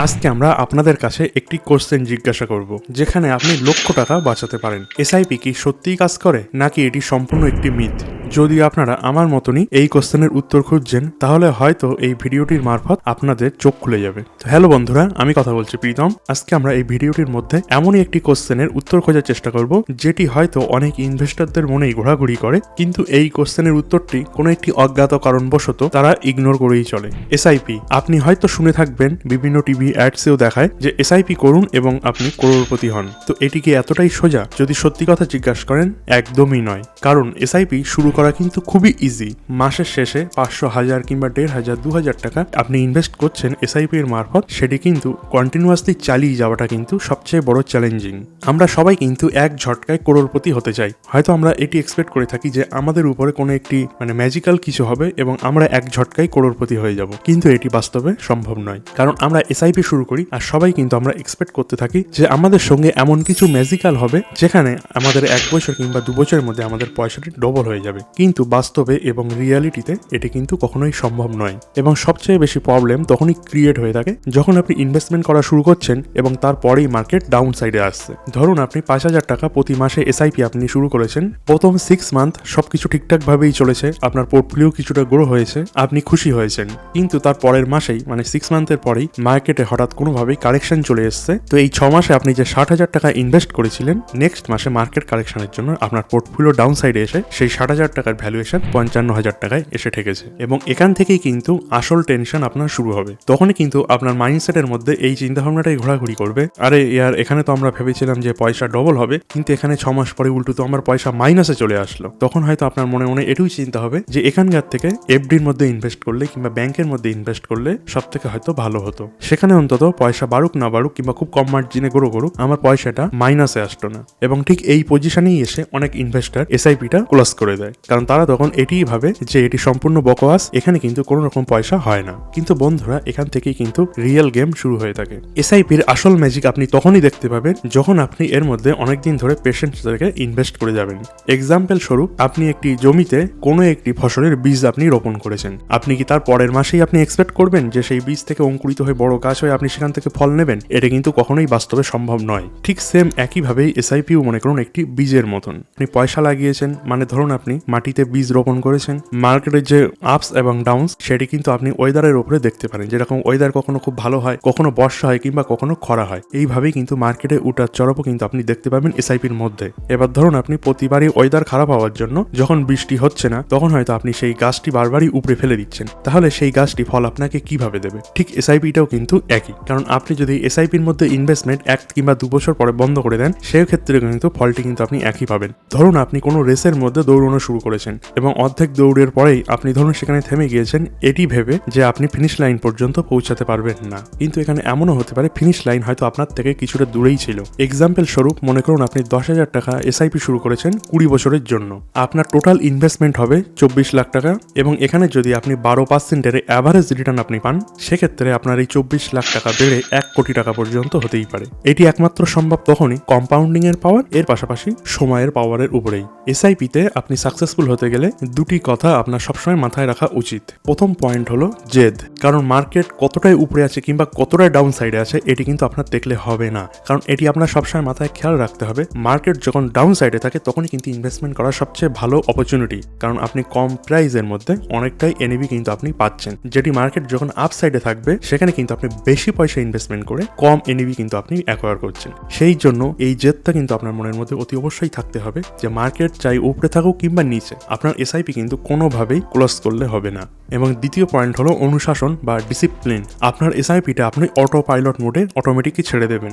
আজকে আমরা আপনাদের কাছে একটি কোশ্চেন জিজ্ঞাসা করব, যেখানে আপনি লক্ষ টাকা বাঁচাতে পারেন। এসআইপি কি সত্যিই কাজ করে, নাকি এটি সম্পূর্ণ একটি মিথ? যদি আপনারা আমার মতনই এই কোশ্চেনের উত্তর খুঁজছেন, তাহলে হয়তো এই ভিডিওটির মারফত আপনাদের চোখ খুলে যাবে। তো হ্যালো বন্ধুরা, আমি কথা বলছি প্রীতম। আজকে আমরা এই ভিডিওটির মধ্যে এমনই একটি কোশ্চেনের উত্তর খোঁজার চেষ্টা করব, যেটি হয়তো অনেক ইনভেস্টরদের মনেই ঘোরাঘুরি করে, কিন্তু এই কোশ্চেনের উত্তরটি কোনো একটি অজ্ঞাত কারণবশত তারা ইগনোর করেই চলে। এসআইপি, আপনি হয়তো শুনে থাকবেন, বিভিন্ন টিভি অ্যাডসেও দেখায় যে এসআইপি করুন এবং আপনি করোড়পতি হন। তো এটি কি এতটাই সোজা? যদি সত্যি কথা জিজ্ঞাসা করেন, একদমই নয়। কারণ এসআইপি শুরু করা কিন্তু খুবই ইজি। মাসের শেষে 500, 1000 কিংবা 1500, 2000 টাকা আপনি ইনভেস্ট করছেন এসআইপি এর মারফত, সেটি কিন্তু কন্টিনিউয়াসলি চালিয়ে যাওয়াটা কিন্তু সবচেয়ে বড় চ্যালেঞ্জিং। আমরা সবাই কিন্তু এক ঝটকায় করোড়পতি হতে চাই। হয়তো আমরা এটি এক্সপেক্ট করে থাকি যে আমাদের উপরে কোনো একটি ম্যাজিক্যাল কিছু হবে এবং আমরা এক ঝটকায় করোড়পতি হয়ে যাব, কিন্তু এটি বাস্তবে সম্ভব নয়। কারণ আমরা এসআইপি শুরু করি আর সবাই কিন্তু আমরা এক্সপেক্ট করতে থাকি যে আমাদের সঙ্গে এমন কিছু ম্যাজিক্যাল হবে যেখানে আমাদের 1 বছর কিংবা 2 বছরের মধ্যে আমাদের পয়সাটি ডবল হয়ে যাবে। কিন্তু বাস্তবে এবং রিয়ালিটিতে এটি কিন্তু কখনোই সম্ভব নয়। এবং সবচেয়ে বেশি প্রবলেম তখনই ক্রিয়েট হয়ে থাকে যখন আপনি ইনভেস্টমেন্ট করা শুরু করছেন এবং তারপরেই মার্কেট ডাউন সাইডে আসছে। ধরুন আপনি 5000 টাকা প্রতি মাসে এসআইপি আপনি শুরু করেছেন। প্রথম 6 মান্থ সবকিছু ঠিকঠাক ভাবেই চলেছে, আপনার পোর্টফোলিও কিছুটা গ্রো হয়েছে, আপনি খুশি হয়েছেন। কিন্তু তার পরের মাসেই 6 মান্থের পরেই মার্কেটে হঠাৎ কোনোভাবেই কারেকশন চলে এসছে। তো এই 6 মাসে আপনি যে 60,000 টাকা ইনভেস্ট করেছিলেন, নেক্সট মাসে মার্কেট কারেকশনের জন্য আপনার পোর্টফোলিও ডাউন সাইডে এসে সেই 60,000 টাকার ভ্যালুয়েশন 55,000 টাকায় এসে ঠেকেছে। এবং এখান থেকেই কিন্তু আসল টেনশন আপনার শুরু হবে। তখনই কিন্তু আপনার মাইন্ডসেটের মধ্যে এই চিন্তাভাবনাটাই ঘোরাঘুরি করবে, আরে ইয়ার, এখানে তো আমরা ভেবেছিলাম যে পয়সা ডবল হবে, কিন্তু এখানে 6 মাস পরে উল্টো তো আমার পয়সা মাইনাসে চলে আসলো। তখন হয়তো আপনার মনে মনে এটুই চিন্তা হবে যে এখানকার থেকে এফডির মধ্যে ইনভেস্ট করলে কিংবা ব্যাংকের মধ্যে ইনভেস্ট করলে সব থেকে হয়তো ভালো হতো। সেখানে অন্তত পয়সা বাড়ুক না বাড়ুক কিংবা খুব কম মার্জিনে গ্রো করুক, আমার পয়সাটা মাইনাসে আসতো না। এবং ঠিক এই পজিশনেই এসে অনেক ইনভেস্টর এসআইপিটা ক্লোজ করে দেয়, কারণ তারা তখন এটিই ভাবে যে এটি সম্পূর্ণ বকওয়াস, এখানে কিন্তু কোনো রকম পয়সা হয় না। কিন্তু বন্ধুরা, এখান থেকেই কিন্তু রিয়েল গেম শুরু হয়ে থাকে। এসআইপির আসল ম্যাজিক আপনি তখনই দেখতে পাবেন যখন আপনি এর মধ্যে অনেকদিন ধরে পেশেন্স থেকে ইনভেস্ট করে যাবেন। এক্সাম্পল স্বরূপ, আপনি একটি জমিতে কোনো একটি ফসলের বীজ আপনি রোপণ করেছেন। আপনি কি তার পরের মাসেই আপনি এক্সপেক্ট করবেন যে সেই বীজ থেকে অঙ্কুরিত হয়ে বড় গাছ হয়ে আপনি সেখান থেকে ফল নেবেন? এটা কিন্তু কখনোই বাস্তবে সম্ভব নয়। ঠিক সেম একইভাবেই এসআইপিও মনে করুন একটি বীজের মতন। আপনি পয়সা লাগিয়েছেন, ধরুন আপনি মাটিতে বীজ রোপণ করেছেন। মার্কেটের যে আপস এবং ডাউনস, সেটি কিন্তু আপনি ওয়েদারের উপরে দেখতে পারেন। যেরকম ওয়েদার কখনো খুব ভালো হয়, কখনো বর্ষা হয় কিংবা কখনো খরা হয়, এইভাবেই কিন্তু মার্কেটে উঠার চড়াপও কিন্তু আপনি দেখতে পাবেন এসআইপির মধ্যে। এবার ধরুন আপনি প্রতিবারই ওয়েদার খারাপ হওয়ার জন্য যখন বৃষ্টি হচ্ছে না, তখন হয়তো আপনি সেই গাছটি বারবারই উপড়ে ফেলে দিচ্ছেন। তাহলে সেই গাছটি ফল আপনাকে কিভাবে দেবে? ঠিক এসআইপিটাও কিন্তু একই। কারণ আপনি যদি এসআইপির মধ্যে ইনভেস্টমেন্ট 1 কিংবা 2 বছর পরে বন্ধ করে দেন, সেই ক্ষেত্রে কিন্তু ফলটি কিন্তু আপনি একই পাবেন। ধরুন আপনি কোনো রেসের মধ্যে দৌড়ানো শুরু করেছেন এবং অর্ধেক দৌড়ের পরেই আপনি ধরুন সেখানে থেমে গিয়েছেন, এটি ভেবে যে আপনি ফিনিশ লাইন পর্যন্ত পৌঁছাতে পারবেন না। কিন্তু এখানে এমনও হতে পারে ফিনিশ লাইন হয়তো আপনার থেকে কিছুটা দূরেই ছিল। এক্সাম্পল স্বরূপ, মনে করুন আপনি 10,000 টাকা এসআইপি শুরু করেছেন 20 বছরের জন্য। আপনার টোটাল ইনভেস্টমেন্ট হবে 24 লাখ টাকা, এবং এখানে যদি আপনি 12% অ্যাভারেজ রিটার্ন আপনি পান, সেক্ষেত্রে আপনার এই 24 লাখ টাকা বেড়ে 1 কোটি টাকা পর্যন্ত হতেই পারে। এটি একমাত্র সম্ভব তখনই কম্পাউন্ডিং এর পাওয়ার, এর পাশাপাশি সময়ের পাওয়ারের উপরেই। এসআইপিতে আপনি সাকসেসফুল হতে গেলে দুটি কথা আপনার সবসময় মাথায় রাখা উচিত। প্রথম পয়েন্ট হলো জেদ। কারণ মার্কেট কতটাই উপরে আছে কিংবা কতটাই ডাউন সাইডে আছে, এটি কিন্তু আপনার দেখলে হবে না। কারণ এটি আপনার সবসময় মাথায় খেয়াল রাখতে হবে, মার্কেট যখন ডাউন সাইডে থাকে তখনই কিন্তু ইনভেস্টমেন্ট করার সবচেয়ে ভালো অপরচুনিটি। কারণ আপনি কম প্রাইসের মধ্যে অনেকটাই এনএভি কিন্তু আপনি পাচ্ছেন, যেটি মার্কেট যখন আপ সাইডে থাকবে সেখানে কিন্তু আপনি বেশি পয়সা ইনভেস্টমেন্ট করে কম এনএভি কিন্তু আপনি অ্যাকোয়ার করছেন। সেই জন্য এই জেদটা কিন্তু আপনার মনের মধ্যে অতি অবশ্যই থাকতে হবে যে মার্কেট চাই উপরে থাকুক কিংবা নিচে, আপনার এসআইপি কিন্তু কোনোভাবেই ক্লোজ করলে হবে না। এবং দ্বিতীয় পয়েন্ট হলো অনুশাসন বা ডিসিপ্লিন। আপনার এসআইপিটা আপনি অটো পাইলট মোডে অটোমেটিকই ছেড়ে দেবেন।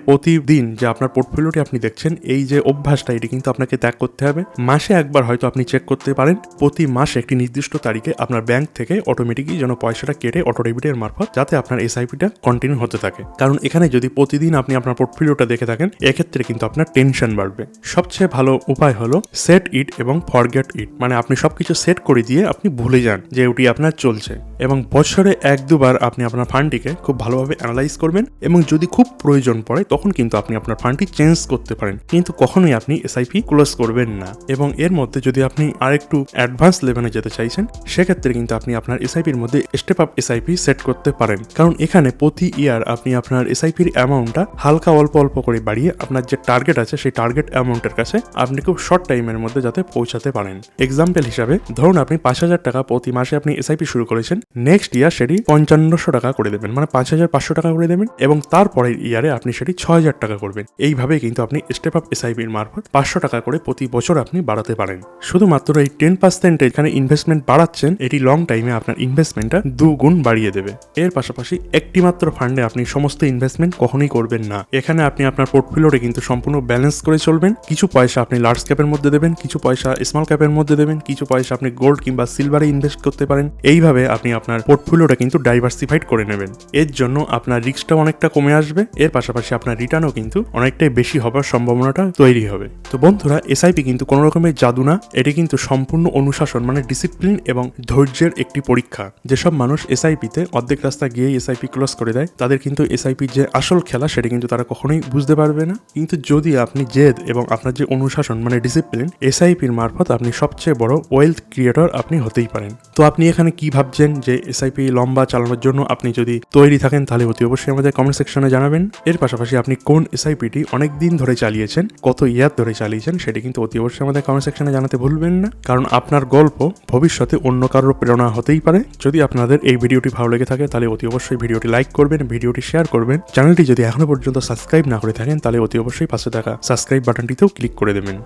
প্রতিদিন যে আপনার পোর্টফোলিওটি আপনি দেখছেন, এই যে অভ্যাসটা, এটি কিন্তু আপনাকে ত্যাগ করতে হবে। মাসে একবার হয়তো আপনি চেক করতে পারেন, প্রতি মাসে একটি নির্দিষ্ট তারিখে আপনার ব্যাংক থেকে অটোমেটিকই যেন পয়সাটা কেটে অটো ডেবিটের মারফত যাতে আপনার এসআইপিটা কন্টিনিউ হতে থাকে। কারণ এখানে যদি প্রতিদিন আপনি আপনার পোর্টফোলিওটা দেখে থাকেন, এক্ষেত্রে কিন্তু আপনার টেনশন বাড়বে। সবচেয়ে ভালো উপায় হলো সেট ইট এবং ফরগেট ফরগেট ইট, মানে আপনি সবকিছু সেট করে দিয়ে আপনি ভুলে যান যে ওটি আপনার চলছে। এবং বছরে 1-2 বার আপনি আপনার ফান্ডটিকে খুব ভালোভাবে অ্যানালাইজ করবেন এবং যদি খুব প্রয়োজন পড়ে তখন কিন্তু আপনি আপনার ফান্ডটি চেঞ্জ করতে পারেন, কিন্তু কখনোই আপনি এসআইপি ক্লোজ করবেন না। এবং এর মধ্যে যদি আপনি আরেকটু অ্যাডভান্স লেভেলে যেতে চাইছেন সেক্ষেত্রে কিন্তু আপনি আপনার এসআইপির মধ্যে স্টেপ আপ এসআইপি সেট করতে পারেন, কারণ এখানে প্রতি ইয়ার আপনি আপনার এসআইপির অ্যামাউন্টটা হালকা অল্প অল্প করে বাড়িয়ে আপনার যে টার্গেট আছে সেই টার্গেট অ্যামাউন্টের কাছে আপনি খুব শর্ট টাইমের মধ্যে যাতে পৌঁছাতে পারেন। এক্সাম্পল হিসাবে ধরুন আপনি 5,000 টাকা প্রতি মাসে আপনি এসআইপি শুরু করেছেন, নেক্সট ইয়ার সেটি 5500 টাকা করে দেবেন, মানে 5,500 টাকা করে দেবেন, এবং তারপরের ইয়ারে আপনি সেটি 6,000 টাকা করবেন। এইভাবে কিন্তু আপনি স্টেপ আপ এসআইপির মারফত 500 টাকা করে প্রতি বছর আপনি বাড়াতে পারেন। শুধুমাত্র এই 10% এখানে ইনভেস্টমেন্ট বাড়াচ্ছেন, এটি লং টাইমে আপনার ইনভেস্টমেন্টটা 2 গুণ বাড়িয়ে দেবে। এর পাশাপাশি একটি মাত্র ফান্ডে আপনি সমস্ত ইনভেস্টমেন্ট কখনোই করবেন না। এখানে আপনি আপনার পোর্টফোলিওতে কিন্তু সম্পূর্ণ ব্যালেন্স করে চলবেন। কিছু পয়সা আপনি লার্জ ক্যাপের মধ্যে দেবেন, কিছু পয়সা স্মল ক্যাপের মধ্যে দেবেন, কিছু পয়সা আপনি গোল্ড কিংবা সিলভারে ইনভেস্ট করতে পারেন। এইভাবে আপনি আপনার পোর্টফোলিওটা কিন্তু ডাইভার্সিফাইড করে নেবেন। এর জন্য আপনার রিস্কটাও অনেকটা কমে আসবে, এর পাশাপাশি আপনার রিটার্নও কিন্তু অনেকটাই বেশি হবার সম্ভাবনাটা তৈরি হবে। তো বন্ধুরা, এসআইপি কিন্তু কোনো রকমের জাদু না, এটি কিন্তু সম্পূর্ণ অনুশাসন মানে ডিসিপ্লিন এবং ধৈর্যের একটি পরীক্ষা। যেসব মানুষ এসআইপিতে অর্ধেক রাস্তা গিয়ে এসআইপি ক্লোজ করে দেয় তাদের কিন্তু এসআইপির যে আসল খেলা সেটা কিন্তু তারা কখনোই বুঝতে পারবে না। কিন্তু যদি আপনি জেদ এবং আপনার যে অনুশাসন মানে ডিসিপ্লিন, এসআইপির মারফত আপনি সবচেয়ে বড় ওয়েলথ ক্রিয়েটর আপনি হতেই পারেন। তো আপনি এখানে কি ভাবছেন যে এসআইপি লম্বা চালানোর জন্য আপনি যদি তৈরি থাকেন তাহলে অতি অবশ্যই আমাদের কমেন্ট সেকশনে জানাবেন। এর পাশাপাশি আপনি কোন এসআইপিটি অনেক দিন ধরে চালিয়েছেন, কত ইয়ার ধরে চালিয়েছেন সেটি কিন্তু অতি অবশ্যই আমাদের কমেন্ট সেকশনে জানাতে ভুলবেন না, কারণ আপনার গল্প ভবিষ্যতে অন্য কারোর প্রেরণা হতেই পারে। যদি আপনাদের এই ভিডিওটি ভালো লেগে থাকে তাহলে অতি অবশ্যই ভিডিওটি লাইক করবেন, ভিডিওটি শেয়ার করবেন। চ্যানেলটি যদি এখনো পর্যন্ত সাবস্ক্রাইব না করে থাকেন তাহলে অতি অবশ্যই পাশে থাকা সাবস্ক্রাইব বাটনটিতেও ক্লিক করে দেবেন।